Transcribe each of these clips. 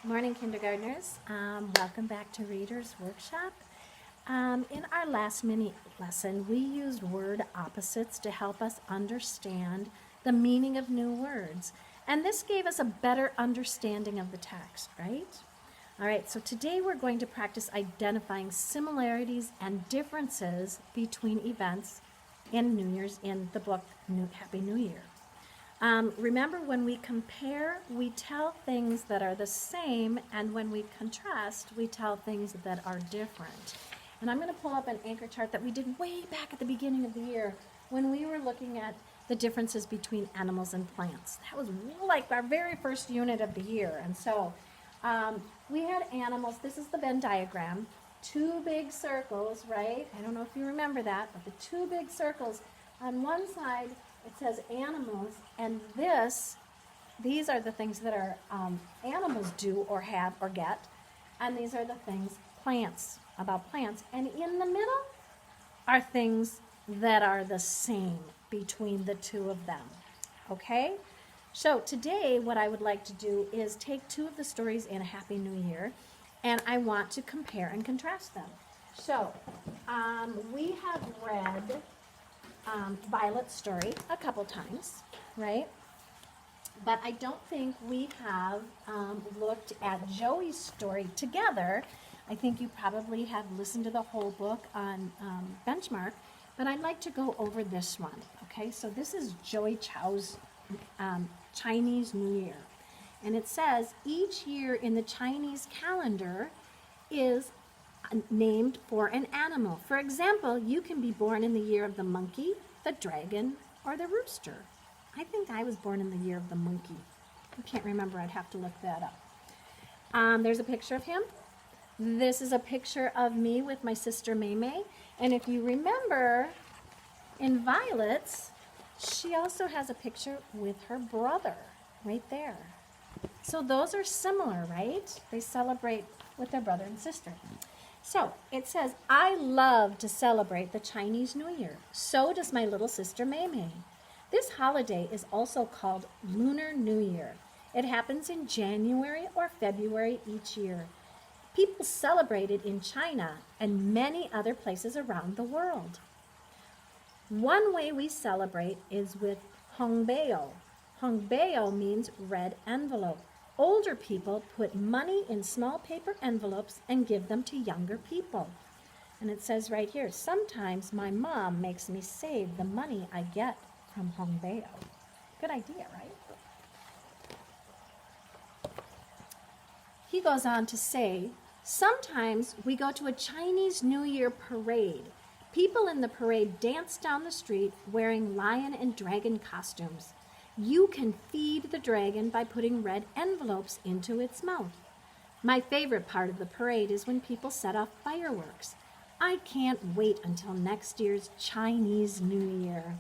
Morning, kindergartners. Welcome back to Reader's Workshop. In our last mini lesson, we used word opposites to help us understand the meaning of new words. And this gave us a better understanding of the text, right? All right, so today we're going to practice identifying similarities and differences between events in New Year's in the book Happy New Year. Remember, when we compare, we tell things that are the same, and when we contrast, we tell things that are different. And I'm going to pull up an anchor chart that we did way back at the beginning of the year when we were looking at the differences between animals and plants. That was like our very first unit of the year. And so we had animals. This is the Venn diagram. Two big circles, right? I don't know if you remember that, but the two big circles on one side, it says animals, and these are the things that are animals do or have or get, and these are the things about plants. And in the middle are things that are the same between the two of them. Okay? So today what I would like to do is take two of the stories in A Happy New Year, and I want to compare and contrast them. So we have read Violet's story a couple times, right? But I don't think we have looked at Joey's story together. I think you probably have listened to the whole book on Benchmark, but I'd like to go over this one, okay? So this is Joey Chow's Chinese New Year. And it says, each year in the Chinese calendar is named for an animal. For example, you can be born in the year of the monkey, the dragon, or the rooster. I think I was born in the year of the monkey. I can't remember. I'd have to look that up. There's a picture of him. This is a picture of me with my sister Maymay. And if you remember, in Violet's, she also has a picture with her brother right there. So those are similar, right? They celebrate with their brother and sister. So it says, I love to celebrate the Chinese New Year. So does my little sister Maymay. This holiday is also called Lunar New Year. It happens in January or February each year. People celebrate it in China and many other places around the world. One way we celebrate is with Hongbeo. Hongbeo means red envelope. Older people put money in small paper envelopes and give them to younger people. And it says right here, sometimes my mom makes me save the money I get from Hongbeo. Good idea, right? He goes on to say, sometimes we go to a Chinese New Year parade. People in the parade dance down the street wearing lion and dragon costumes. You can feed the dragon by putting red envelopes into its mouth. My favorite part of the parade is when people set off fireworks. I can't wait until next year's Chinese New Year.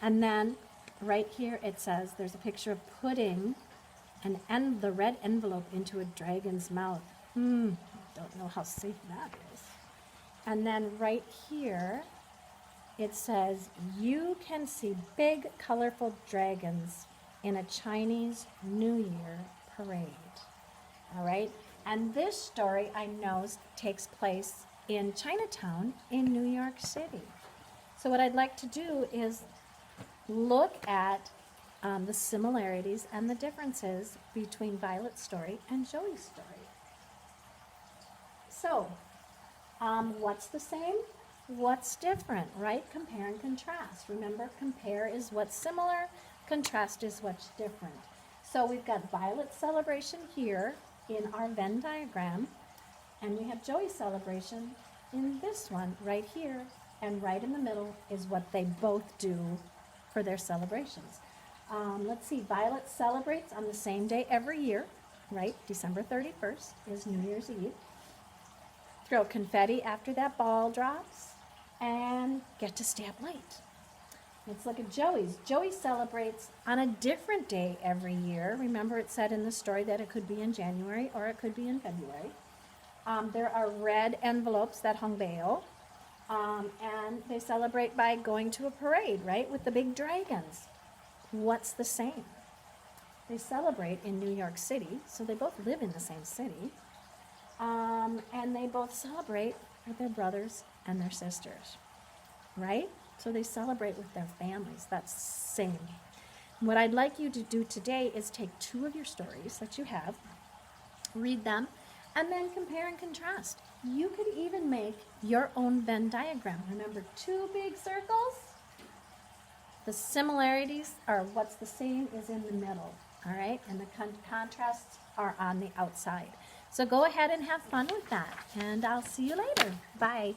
And then right here it says there's a picture of putting the red envelope into a dragon's mouth. Don't know how safe that is. And then right here it says, you can see big, colorful dragons in a Chinese New Year parade. All right? And this story, I know, takes place in Chinatown in New York City. So what I'd like to do is look at the similarities and the differences between Violet's story and Joey's story. So, what's the same? What's different, right? Compare and contrast. Remember, compare is what's similar, contrast is what's different. So we've got Violet's celebration here in our Venn diagram, and we have Joey's celebration in this one right here, and right in the middle is what they both do for their celebrations. Let's see, Violet celebrates on the same day every year, right? December 31st is New Year's Eve. Throw confetti after that ball drops, and get to stay up late. Let's look at Joey's. Joey celebrates on a different day every year. Remember, it said in the story that it could be in January or it could be in February. There are red envelopes that Hongbeo, and they celebrate by going to a parade, right, with the big dragons. What's the same? They celebrate in New York City, so they both live in the same city. And they both celebrate with their brothers and their sisters, right? So they celebrate with their families. That's same. What I'd like you to do today is take 2 of your stories that you have, read them, and then compare and contrast. You could even make your own Venn diagram. Remember, 2 big circles? The similarities are what's the same is in the middle, all right? And the contrasts are on the outside. So go ahead and have fun with that, and I'll see you later. Bye.